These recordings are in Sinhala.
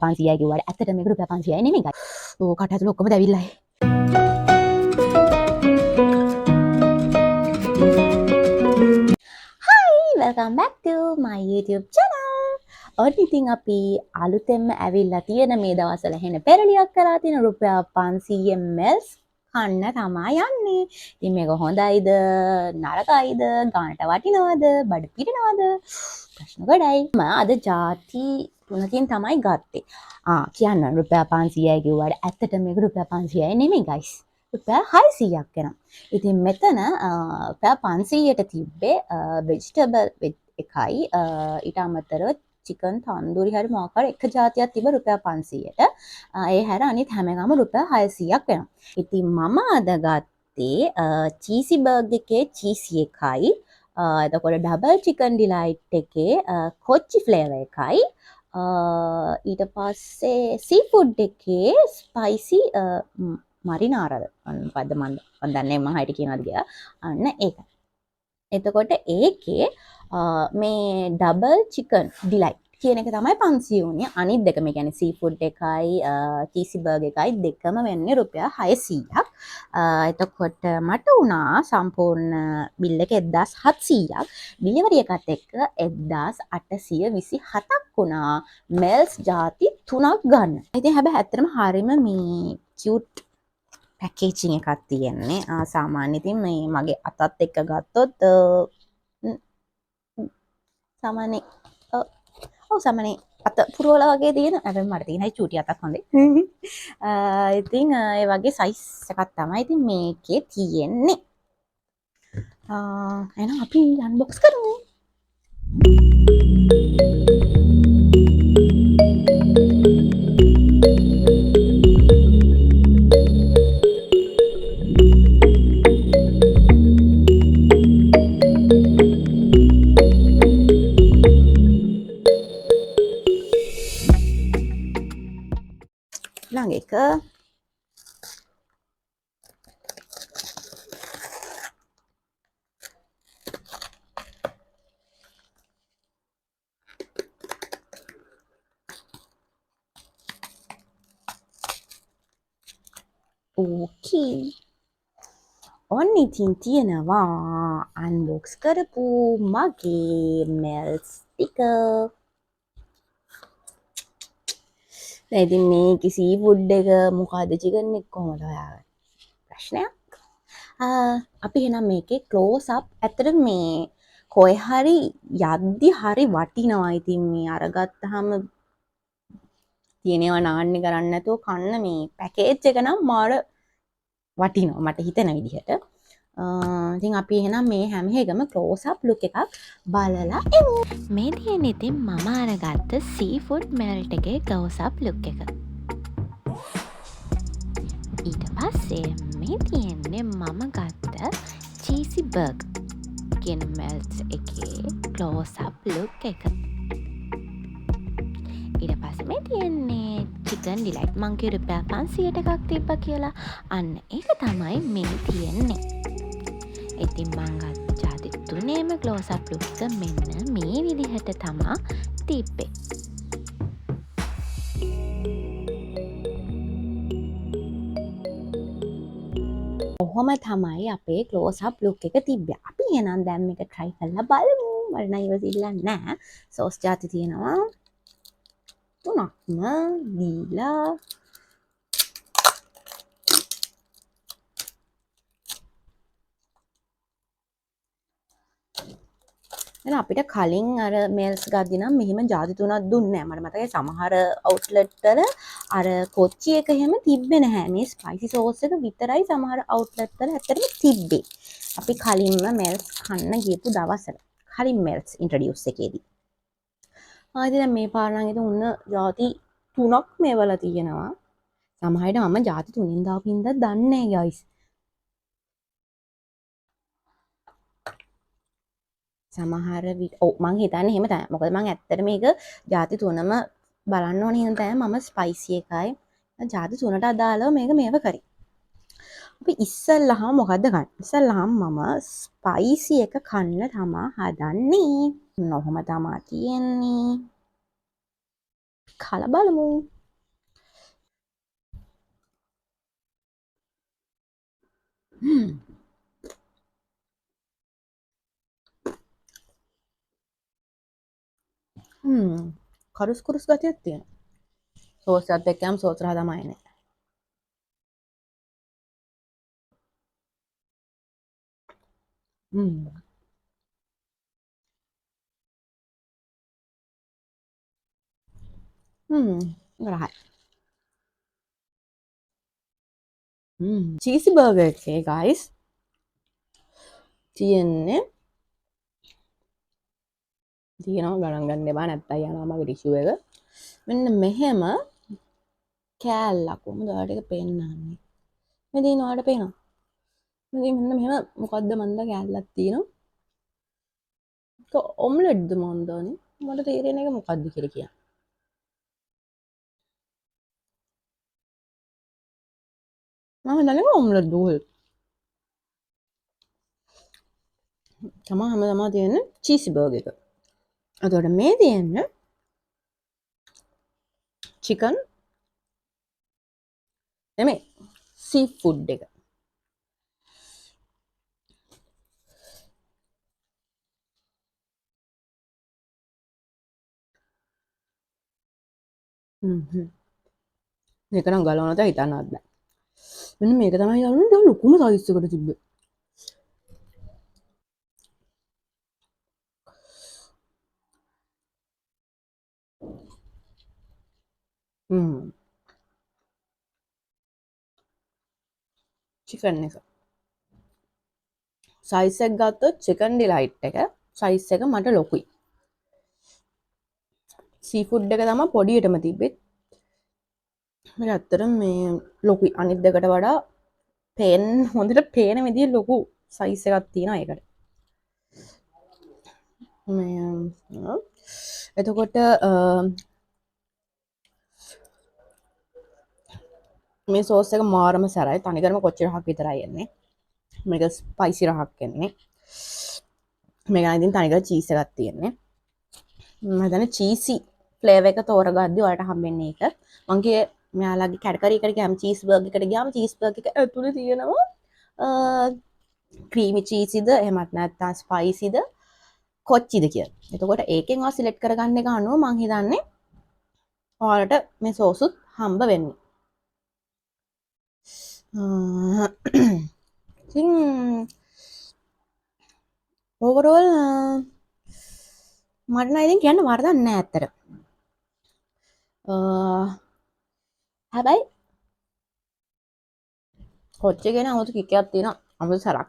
500යි කිව්වට ඇත්තට මේක රුපියල් 500යි නෙමෙයි guys. ඕ කට ඇතුළේ ඔක්කොම දැවිල්ලයි. Hi, welcome back to my YouTube channel. ඔන්න ඉතින් අපි අලුතෙන්ම ඇවිල්ලා තියෙන මේ දවස්වල හෙන පෙරලියක් කරලා තියෙන රුපියල් 500 ml කන්න තමයි යන්නේ. ඉතින් මේක හොඳයිද නරකයිද ගානට වටිනවද බඩ පිරෙනවද ප්‍රශ්න ගොඩයි. මම අද ಜಾති තුනකින් තමයි ගත්තේ. කියන්න රුපියල් 500යි කිව්වට ඇත්තට මේක රුපියල් 500යි නෙමෙයි guys. රුපියල් 600ක් වෙනවා. ඉතින් මෙතන රුපියල් 500ට තිබ්බේ vegetable එකයි ඊට අමතරව chicken tandoori hari මොකක් හරි එක જાතියක් තිබ්බ රුපියල් 500ට. ඒ හැර අනිත් හැම එකම රුපියල් 600ක් වෙනවා. ඉතින් මම අද ගත්තේ cheesy burger එකේ cheesy එකයි එතකොට double chicken delight එකේ කොච්චි flavour එකයි ඊට පස්සේ seafood එකේ spicy marinara මොකද්ද මම දන්නේ මම හයිට කියනවාද කියලා. අන්න ඒක. එතකොට ඒකේ මේ double chicken delight කියන එක තමයි 500 වුණේ. අනිත් දෙක මේ කියන්නේ seafood එකයි cheesy burger එකයි දෙකම වෙන්නේ රුපියල් 600ක්. එතකොට මට උනා සම්පූර්ණ බිල් එක 1700ක්. ඩිලිවරි එකත් එක්ක 1827ක් වුණා. මෙල්ස් ಜಾති 3ක් ගන්න. ඉතින් හැබැයි ඇත්තටම හරියම මේ cute පැකේජිං එකක් තියෙන්නේ. සාමාන්‍ය ඉතින් මේ මගේ අතත් එක්ක ගත්තොත් සාමාන්‍ය සාමාන්‍ය අත පුරවලා වගේ තියෙන හැබැයි මට තියෙනයි චූටි අතක් හොඳේ. ඉතින් ඒ වගේ සයිස් එකක් තමයි ඉතින් මේකේ තියෙන්නේ. එහෙනම් අපි අන්බොක්ස් කරමු. ළඟ එක ඕකේ ඔන්න ඉතින් තියෙනවා අන්බොක්ස් කරපු මගේ මෙල්ස් ටික. ඉතින් මේක සීෆුඩ් එක මොකද්ද චිකන් එක කොහොමද හොයාගන්නේ ප්‍රශ්නයක්. අපි එහෙනම් මේකේ ක්ලෝස් අප් ඇත්තට මේ කොයි හරි යද්දි හරි වටිනවා. ඉතින් මේ අරගත්තාම තියෙනවා නාන්නේ කරන්නේ නැතුව කන්න මේ පැකේජ් එක නම් මාර වටිනවා මට හිතෙන විදිහට. ඉතින් අපි එහෙනම් මේ හැම එකම ක්ලෝස් අප් ලුක් එකක් බලලා එමු. මේ තියෙන්නේ ඉතින් මම අරගත්ත සීෆුඩ් මෙල්ට් එකේ ක්ලෝස් අප් ලුක් එක. ඊට පස්සේ මේ තියෙන්නේ මම ගත්ත චීසි බර්ගර් කියන මෙල්ට්ස් එකේ ක්ලෝස් අප් ලුක් එක. ඊට පස්සේ මේ තියෙන්නේ චිකන් ඩිලයිට් මං කිව්වේ රුපියල් 500ට එකක් තිබ්බා කියලා. අන්න ඒක තමයි මේ තියෙන්නේ. ඉතින් මං ගත්ත ಜಾති තුනේම ක්ලෝස් අප් ලුක් එක මෙන්න මේ විදිහට තමා තිබ්බේ. කොහොම තමයි අපේ ක්ලෝස් අප් ලුක් එක තිබ්බේ. අපි එහෙනම් දැන් මේක try කරලා බලමු. මට නම් ඉවසිල්ලක් නැහැ. සෝස් ಜಾති තියෙනවා. තුනක්ම දීලා දැන් අපිට කලින් අර මේල්ස් ගද්දි නම් මෙහෙම ಜಾති තුනක් දුන්නේ නැහැ. මට මතකයි සමහර අවුට්ලට් වල අර කොච්චි එක එහෙම තිබ්බේ නැහැ. මේ ස්පයිසි සෝස් එක විතරයි සමහර අවුට්ලට් වල ඇත්තටම තිබ්බේ. අපි කලින්ම මේල්ස් කන්න ගියපු දවසට. කලින් මේල්ස් ඉන්ට්‍රොඩියුස් එකේදී. ඉතින් මේ පාර නම් ඉතින් උන්න ಜಾති තුනක් මේවල තියෙනවා. සමහරවිට මම ಜಾති තුنين දාපු හින්දා දන්නේ නැහැ guys. සමහර විට මං හිතන්නේ එහෙම තමයි. මොකද මං ඇත්තට මේක ಜಾති තුනම බලන්න ඕන හින්දා තමයි මම ස්පයිසි එකයි ಜಾති තුනට අදාළව මේක මේව කරේ. අපි ඉස්සල්ලාම මොකද්ද ගන්න? ඉස්සල්ලාම මම ස්පයිසි එක කන්න තමයි හදන්නේ. ඔහොම තමයි තියෙන්නේ. කාලා බලමු. කරුස් කුරුස් ගතියක් තියෙනවා. සෝස් එකත් එක්කම සෝස් රහ තමයි එන්නේ. රහයි. චීසි බර්ගර් එකේ guys තියෙනවා ගණන් ගන්න එපා නැත්තම් යනවා මගේ ටිෂුව එක. මෙන්න මෙහෙම කෑල්ලක් කොහොමද ඔයාලට ඒක පෙන්නන්නේ. මේ දින ඔයාලට පේනවා. මෙන්න මෙහෙම මොකද්ද මන්ද කෑල්ලක් තියෙනවා. ඒක ඔම්ලට්ද මන්දානේ. මට තේරෙන්නේ ඒක මොකද්ද කියලා කියන්න. මම හිතන්නේ ඔම්ලට් දෝල්. තමා තියෙන්නේ චීසි බර්ගර් එක. එතකොට මේ තියෙන්නේ චිකන් නෙමෙයි සී ෆුඩ් එක. මේක නම් ගලවනත හිතන්නවත් බෑ. මෙන්න මේක තමයි යාළුවනේ දැන් ලොකුම සයිස් එකට තිබ්බේ. චිකන් එක. සයිස් එක ගත්තොත් චිකන් ඩිලයිට් එක සයිස් එක මට ලොකුයි. සී ෆුඩ් එක තමයි පොඩියටම තිබ්බේ. මට ඇත්තටම මේ ලොකුයි අනිත් දෙකට වඩා හොඳට පේන විදිහ ලොකු සයිස් එකක් තියෙනවා ඒකට. එතකොට මේ සෝස් එක මාරම සැරයි. තනිකරම කොච්චර රහක් විතරයි එන්නේ. මේක ස්පයිසි රහක් එන්නේ. මේක නම් ඉතින් තනිකර චීස් එකක් තියෙන්නේ. මම හිතන්නේ චීසි ෆ්ලේවර් එක තෝරගද්දි ඔයාලට හම්බෙන්නේ ඒක. මං කියේ මෙයාලගේ කැටකරි එකට ගියාම චීස් බර්ගර් එකට ගියාම චීස් බර්ගර් එක ඇතුලේ තියෙනවා ක්‍රීමි චීසිද එහෙමත් නැත්නම් ස්පයිසිද කොච්චිද කියලා. එතකොට ඒකෙන් ඔයා සිලෙක්ට් කරගන්න එක අනුව මං හිතන්නේ ඔයාලට මේ සෝසුත් හම්බ වෙන්නේ. ඉතින් ඕවරෝල් මට නම් ඉතින් කියන්න වරදක් නෑ ඇත්තට. හැබැයි කොච්චි ගැන 아무තු කිකයක් තියෙනවා අමුතු සරක්.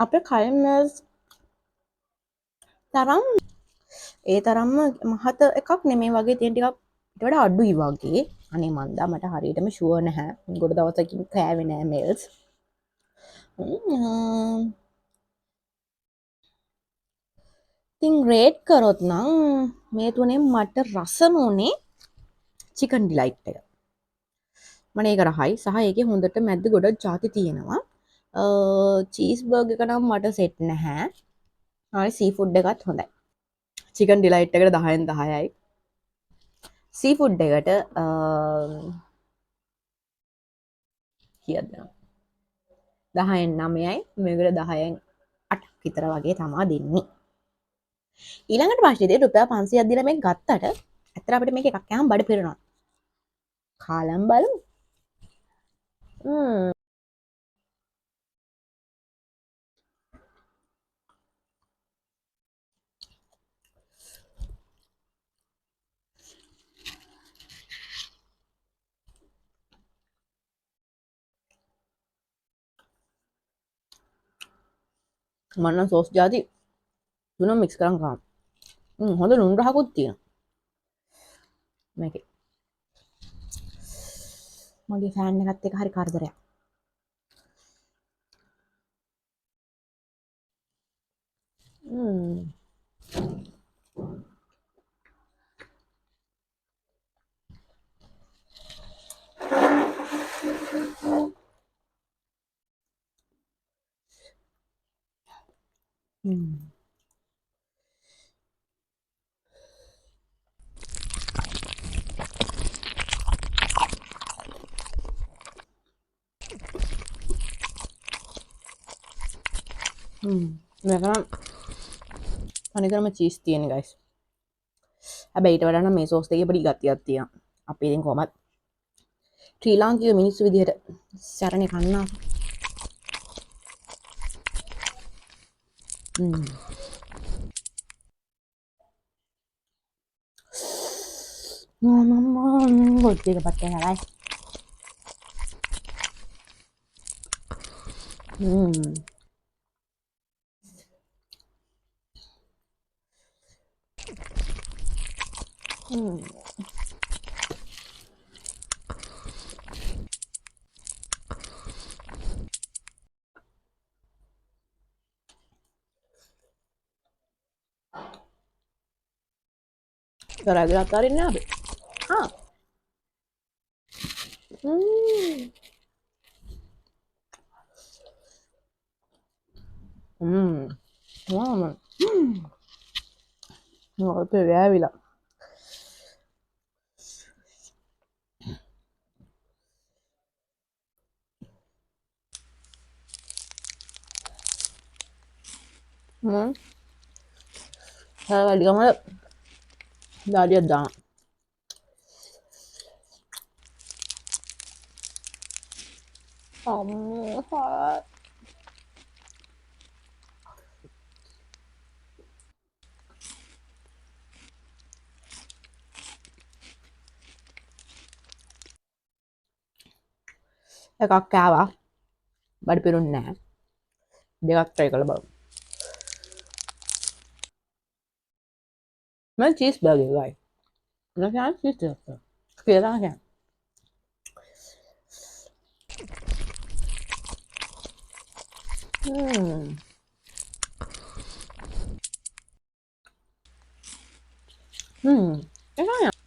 අපේ කයිමස් තරම් ඒ තරම්ම මහත එකක් නෙමේ වගේ තියෙන ටිකක් ඊට වඩා අඩුයි වගේ. අනේ මන්දා මට හරියටම ෂුවර් නැහැ. ගොඩ දවසකින් කෑවේ නෑ මේල්ස්. ඉතින් රේට් කරොත් නම් මේ තුනේ මට රසම උනේ චිකන් ඩිලයිට් එක. මට ඒක රහයි සහ ඒකේ හොඳට මැද්ද ගොඩක් ಜಾති තියෙනවා. චීස් බර්ගර් එක නම් මට සෙට් නැහැ. ආයි සී ෆුඩ් එකත් හොඳයි. චිකන් ඩිලයිට් එකට 10න් 10යි. සී ෆුඩ් එකට කීයද? 10න් 9යි. මේකට 10න් 8ක් විතර වගේ තමයි දෙන්නේ. ඊළඟට ප්‍රශ්නේ රුපියල් 500ක් දීලා මේක ගත්තට ඇත්තට අපිට මේක එකක් කෑම බඩ පිරෙනවා. කාලම් බලමු. මන්න සෝස් ජාති තුනම මික්ස් කරන් කාම. හොඳ ලුණු රහකුත් තියෙනවා. මේකේ. මගේ ෆෑන් එකත් එක්ක හරි කරදරයක්. මේක නම් තනිකරම චීස් තියෙන ගයිස්. හැබැයි ඊට වඩා නම් මේ සෝස් එකේ පොඩි ගතියක් තියෙනවා. අපි ඉතින් කොහමත් ශ්‍රී ලාංකික මිනිස්සු විදිහට සැරණේ කන්නා. ගොඩ්ඩේක පට්ටේ හරයි. කරගෙන අතාරින්නේ අපි. ආ. වාම. මොකද වැවිලා. වැඩිකම දාඩියක් දාන. එකක් කෑවා. බඩ පිරුන්නේ නැහැ. දෙකක් try කරලා බලමු. මම චීස් බර්ගර් ගයි. මම චීස් එකක්. කියලා ගන්න. එකක්.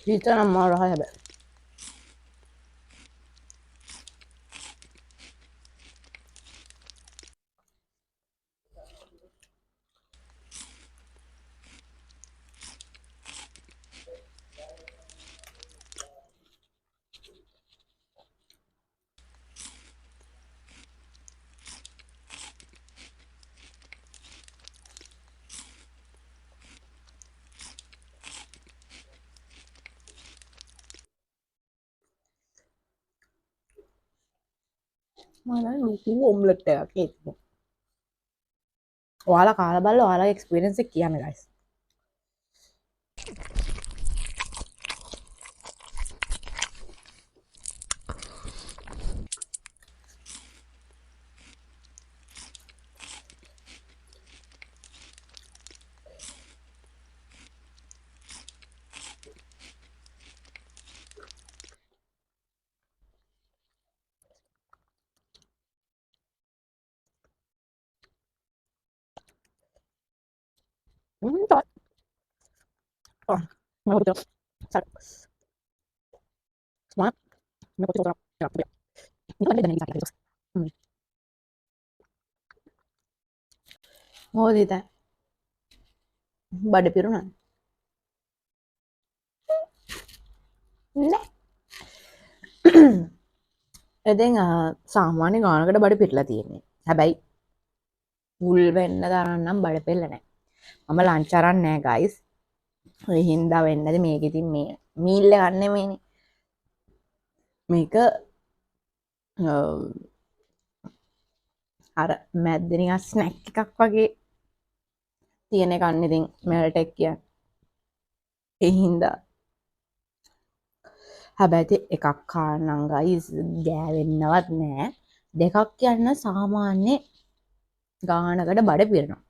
Pizza නම් මාර රහයි හැබැයි. මම ලොකු ඔම්ලට් එකක් හිටපො. ඔයාලා කාලා බලලා ඔයාලගේ එක්ස්පීරියන්ස් එක කියන්න guys. Tak. Oh, mau betul. Sat. Semangat. Mau betul orang. Ya, ya. Ini kan dengan sakit terus. මොකද හිතන්නේ? බඩ පිරුණා. නෑ. ඉතින් සාමාන්‍ය ගානකට බඩ පිරලා තියෙන්නේ. හැබැයි full වෙන්න තරම් නම් බඩ පෙරලා නෑ. මම ලන්ච් අරන් නෑ guys. ඒ හින්දා වෙන්නද මේක ඉතින් මේ මීල් එක ගන්න නෙමෙයිනේ. මේක අර මැද්දේ නිකන් ස්නැක් එකක් වගේ තියෙන එකක් නේ ඉතින් මෙල්ට් එක කියන්නේ. ඒ හින්දා හැබැයි එකක් කාන්නම් guys ගෑවෙන්නවත් නෑ. දෙකක් කියන්න සාමාන්‍ය ගානකට බඩ පිරෙනවා.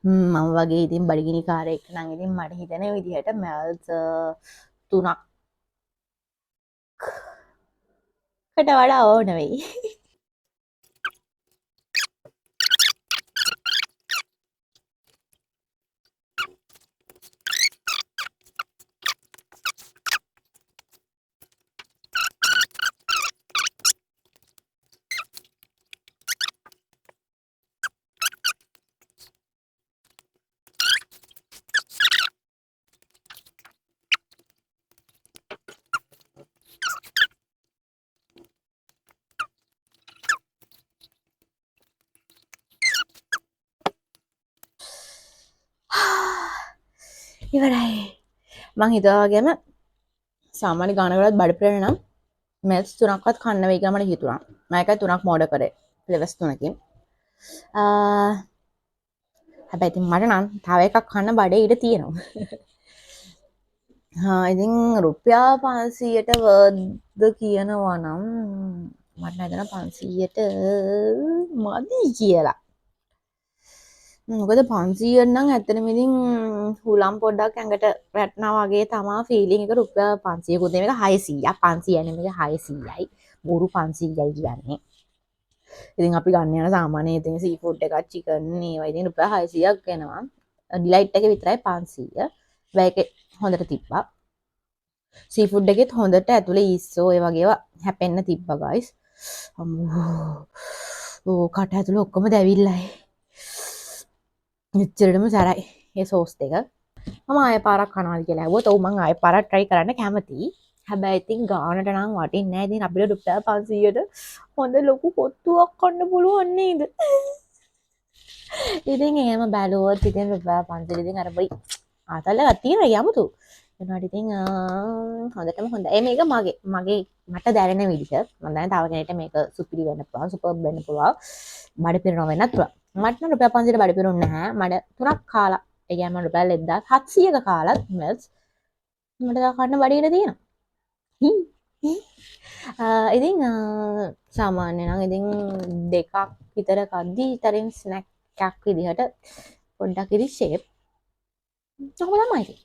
මම වගේ ඉතින් බඩගිනි කාරයෙක් නම් ඉතින් මට හිතෙන විදිහට මල්ස් 3ක් කට වඩා ඕන වෙයි. ඉවරයි. මං හිතුවා වගේම සාමාන්‍ය ගානකටත් බඩ පිරෙන නම් මෙල්ස් 3ක්වත් කන්න වෙයි කියලා මට හිතුණා. මම එකයි 3ක් ඕඩර් කරේ. ෆ්ලේවර්ස් 3කින්. හැබැයි ඉතින් මට නම් තව එකක් කන්න බඩේ ඉඩ තියෙනවා. ඉතින් රුපියල් 500ට වර්ද්ද කියනවා නම් මට හිතෙනවා 500ට මදි කියලා. මොකද 500 නම් ඇත්තටම ඉතින් හුලම් පොඩ්ඩක් ඇඟට වැටෙනවා වගේ තමයි ෆීලිං එක. රුපියල් 500කුත් නෙමෙයි 600ක් 500 නෙමෙයි 600යි. බොරු 500යි කියන්නේ. ඉතින් අපි ගන්න යන සාමාන්‍ය ඉතින් සී ෆුඩ් එකක් චිකන් ඒවා ඉතින් රුපියල් 600ක් වෙනවා. ඩිලයිට් එකේ විතරයි 500. බෑකේ හොඳට තිබ්බා. සී ෆුඩ් එකෙත් හොඳට ඇතුලේ ඊස්සෝ ඒ වගේ ඒවා හැපෙන්න තිබ්බා ගයිස්. අම්මෝ කට ඇතුලේ ඔක්කොම දැවිල්ලයි. එච්චරටම සැරයි ඒ සෝස් දෙක. මම ආයෙ පාරක් කනවාද කියලා ඇහුවොත් ඔව් මං ආයෙ පාරක් try කරන්න කැමතියි. හැබැයි ඉතින් ගානට නම් වටින්නේ නැහැ. ඉතින් අපිට රුපියල් 500ට හොඳ ලොකු කොත්තුවක් කන්න පුළුවන් නේද? ඉතින් එහෙම බැලුවොත් ඉතින් රුපියල් 500 ඉතින් අර බයි ආතල්ලක් තියෙනවා යමුතු. ඒනට ඉතින් හොඳටම හොඳයි. මේක මගේ මට දැනෙන විදිහට මම දැන් තව කෙනෙක්ට මේක සුපිරි වෙන්න පුළුවන්, සුපර්බ් වෙන්න පුළුවන්. බඩ පිරෙනව වෙන්නත් පුළුවන්. මට නම් රුපියල් 500ට බඩ පිරුන්නේ නැහැ. මට 3ක් කාලා ඒ කියන්නේ මම රුපියල් 1700ක කාලත් මෙල්ස් මට කන්න බඩ ඉඩ තියෙනවා. ඉතින් සාමාන්‍ය නම් ඉතින් දෙකක් විතර කද්දි ඊතරින් ස්නැක් එකක් විදිහට පොඩ්ඩක් ඉතින් ෂේප් කොහොම තමයි ඉතින්.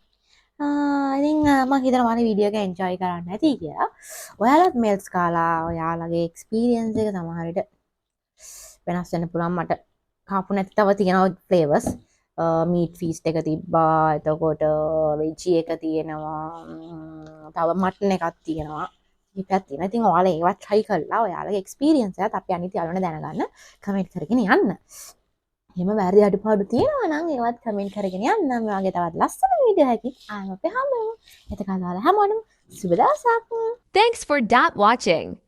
ඉතින් මම හිතනවා මේ වීඩියෝ එක එන්ජොයි කරන්න ඇති කියලා. ඔයාලත් මෙල්ස් කාලා ඔයාලගේ එක්ස්පීරියන්ස් එක සමහර විට වෙනස් වෙන්න පුළුවන්. මට කාපු නැති තව තියෙනවා ෆ්ලේවර්ස්. මීට් ෆීස්ට් එක තිබ්බා. එතකොට වෙජ්ජි එක තියෙනවා. තව මටන් එකක් තියෙනවා. ඉතින් තියෙනවා. ඉතින් ඔයාලා ඒවත් try කරලා ඔයාලගේ එක්ස්පීරියන්ස් එකත් අපි අනිත් යාළුවන්ට දැනගන්න කමෙන්ට් කරගෙන යන්න. එහෙම වැරදි අඩුපාඩු තියෙනවා නම් ඒවත් කමෙන්ට් කරගෙන යන්න. මේ වගේ තවත් ලස්සන වීඩියෝ එකකින් ආයෙත් අපි හමු. එතකන් ඔයාලා හැමෝටම සුබ දවසක්. Thanks for watching.